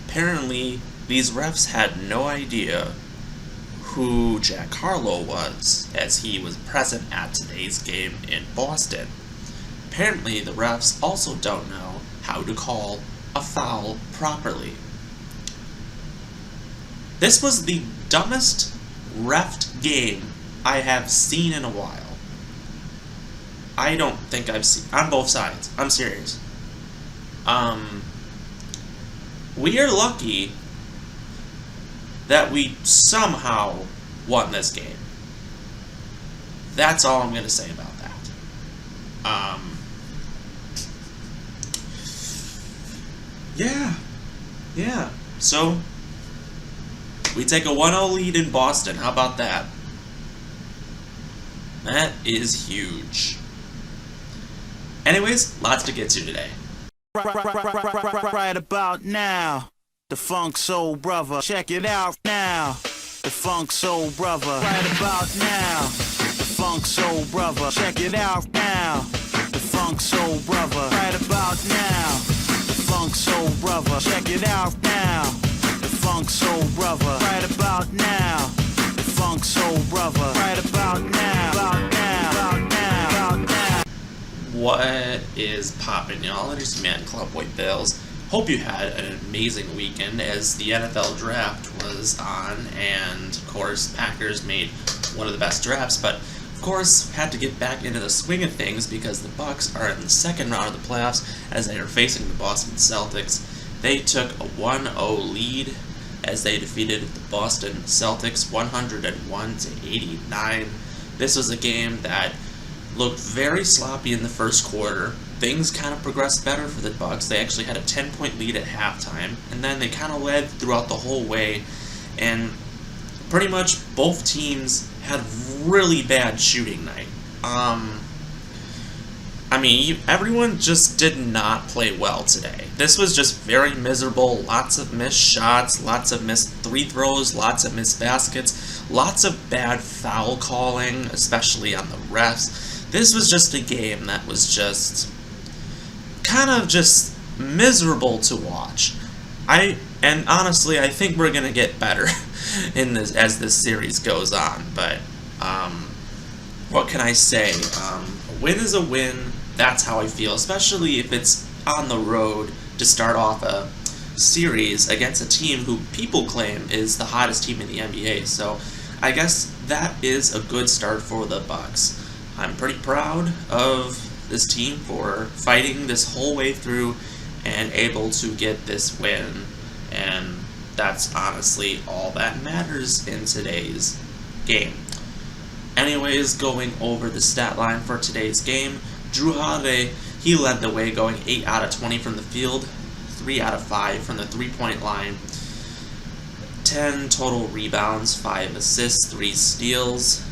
Apparently, these refs had no idea who Jack Harlow was, as he was present at today's game in Boston. Apparently, the refs also don't know how to call a foul properly. This was the dumbest refed game I have seen in a while. I don't think I've seen, on both sides. I'm serious. We are lucky that we somehow won this game. That's all I'm going to say about that. Yeah. So, we take a 1-0 lead in Boston. How about that? That is huge. Anyways, lots to get to today. Right about now, the Funk Soul Brother. Check it out now, the Funk Soul Brother. Right about now, the Funk Soul Brother. Check it out now, the Funk Soul Brother. Right about now, the Funk Soul Brother. Check it out now, the Funk Soul Brother. Right about now, the Funk Soul Brother. Right about now, about now, about now, about now. What is poppin', y'all? It is Man Clubboy Bills. Hope you had an amazing weekend as the NFL draft was on, and of course Packers made one of the best drafts, but of course had to get back into the swing of things because the Bucks are in the second round of the playoffs as they are facing the Boston Celtics. They took a 1-0 lead as they defeated the Boston Celtics 101-89. This was a game that looked very sloppy in the first quarter. Things kind of progressed better for the Bucks. They actually had a 10-point lead at halftime, and then they kind of led throughout the whole way, and pretty much both teams had really bad shooting night. Everyone just did not play well today. This was just very miserable. Lots of missed shots, lots of missed free throws, lots of missed baskets, lots of bad foul calling, especially on the refs. This was just a game that was just kind of just miserable to watch. And honestly, I think we're gonna get better in this as this series goes on. But what can I say? A win is a win. That's how I feel, especially if it's on the road to start off a series against a team who people claim is the hottest team in the NBA. So I guess that is a good start for the Bucks. I'm pretty proud of this team for fighting this whole way through and able to get this win, and that's honestly all that matters in today's game. Anyways, going over the stat line for today's game, Drew Holiday, he led the way going 8 out of 20 from the field, 3 out of 5 from the three-point line, 10 total rebounds, 5 assists, 3 steals,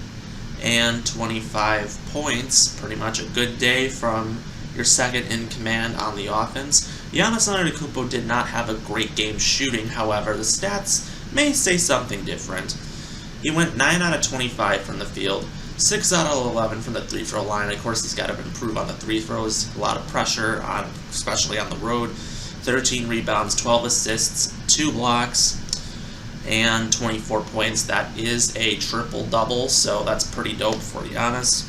and 25 points. Pretty much a good day from your second in command on the offense. Giannis Antetokounmpo did not have a great game shooting, however, the stats may say something different. He went 9 out of 25 from the field, 6 out of 11 from the free-throw line. Of course, he's got to improve on the free throws, a lot of pressure, especially on the road. 13 rebounds, 12 assists, 2 blocks, and 24 points. That is a triple-double, so that's pretty dope for Giannis.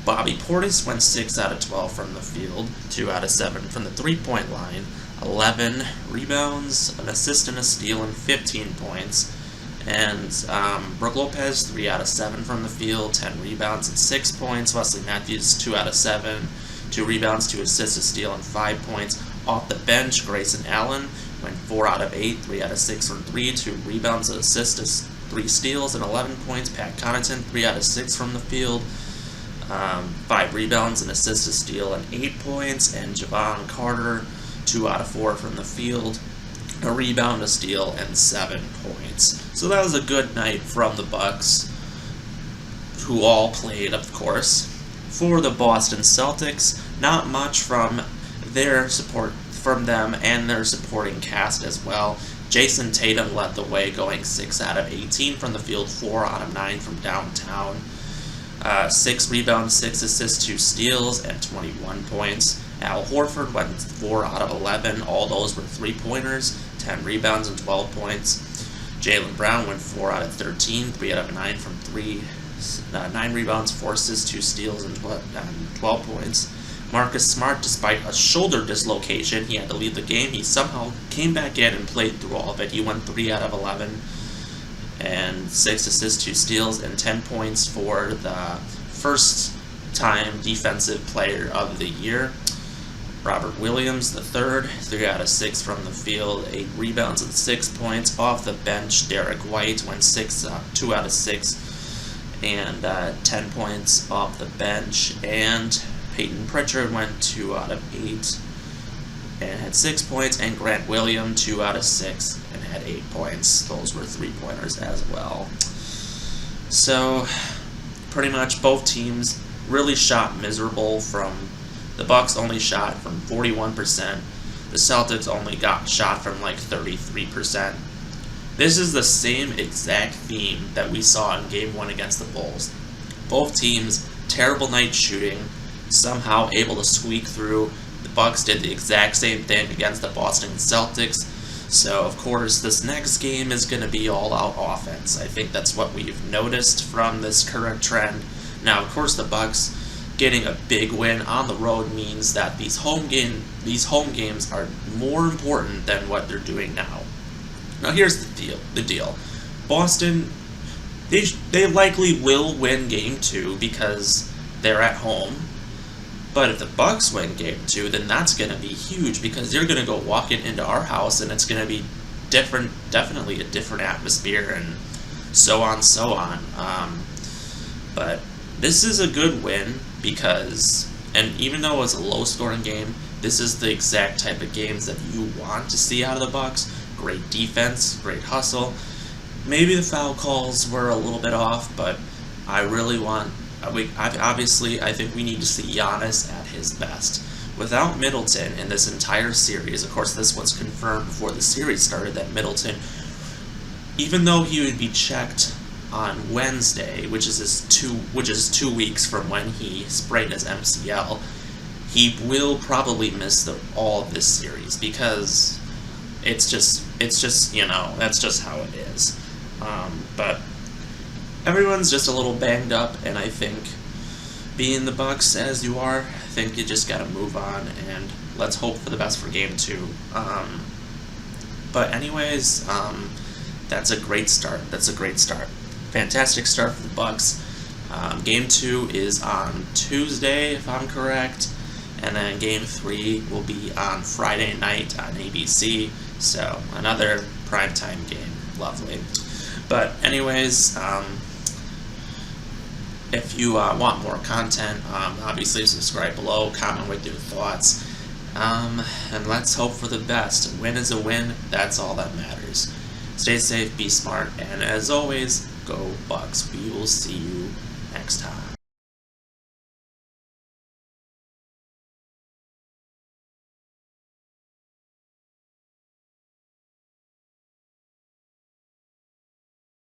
Bobby Portis went 6 out of 12 from the field, 2 out of 7 from the three-point line, 11 rebounds, an assist and a steal, and 15 points. And Brook Lopez, 3 out of 7 from the field, 10 rebounds and 6 points. Wesley Matthews, 2 out of 7, 2 rebounds, 2 assists, a steal, and 5 points. Off the bench, Grayson Allen went 4 out of 8, 3 out of 6 from 3, 2 rebounds, an assist, 3 steals, and 11 points. Pat Connaughton, 3 out of 6 from the field, 5 rebounds, an assist, a steal, and 8 points. And Javon Carter, 2 out of 4 from the field, a rebound, a steal, and 7 points. So that was a good night from the Bucks, who all played, of course. For the Boston Celtics, not much from their support from them and their supporting cast as well. Jason Tatum led the way, going 6 out of 18 from the field, 4 out of 9 from downtown. 6 rebounds, 6 assists, 2 steals, and 21 points. Al Horford went 4 out of 11. All those were 3-pointers, 10 rebounds and 12 points. Jaylen Brown went 4 out of 13, 3 out of 9 from 3, 9 rebounds, 4 assists, 2 steals, and 12 points. Marcus Smart, despite a shoulder dislocation, he had to leave the game. He somehow came back in and played through all of it. He went 3 out of 11, and 6 assists, 2 steals, and 10 points for the first-time Defensive Player of the Year. Robert Williams III, 3 out of 6 from the field, 8 rebounds and 6 points. Off the bench, Derek White went 2 out of 6, and 10 points off the bench. And Peyton Pritchard went 2 out of 8 and had 6 points. And Grant Williams, 2 out of 6 and had 8 points. Those were 3-pointers as well. So, pretty much both teams really shot miserable. The Bucks only shot from 41%. The Celtics only got shot from like 33%. This is the same exact theme that we saw in Game 1 against the Bulls. Both teams, terrible night shooting, somehow able to squeak through. The Bucks did the exact same thing against the Boston Celtics. So, of course, this next game is going to be all-out offense. I think that's what we've noticed from this current trend. Now, of course, the Bucks getting a big win on the road means that these home games are more important than what they're doing now. Now, here's the deal. Boston, they likely will win Game 2 because they're at home. But if the Bucks win Game 2, then that's going to be huge because they're going to go walking into our house and it's going to be different, definitely a different atmosphere and so on. But this is a good win because, and even though it was a low-scoring game, this is the exact type of games that you want to see out of the Bucks. Great defense, great hustle. Maybe the foul calls were a little bit off, but I think we need to see Giannis at his best. Without Middleton in this entire series, of course this was confirmed before the series started that Middleton, even though he would be checked on Wednesday, which is 2 weeks from when he sprained his MCL, he will probably miss all of this series because it's just that's just how it is. But everyone's just a little banged up, and I think being the Bucks as you are, I think you just gotta move on and let's hope for the best for Game 2. But anyways, that's a great start. Fantastic start for the Bucks. Game 2 is on Tuesday, if I'm correct, and then Game 3 will be on Friday night on ABC. So another primetime game, lovely. But anyways, if you want more content, obviously subscribe below, comment with your thoughts, and let's hope for the best. A win is a win. That's all that matters. Stay safe, be smart, and as always, go Bucks. We will see you next time.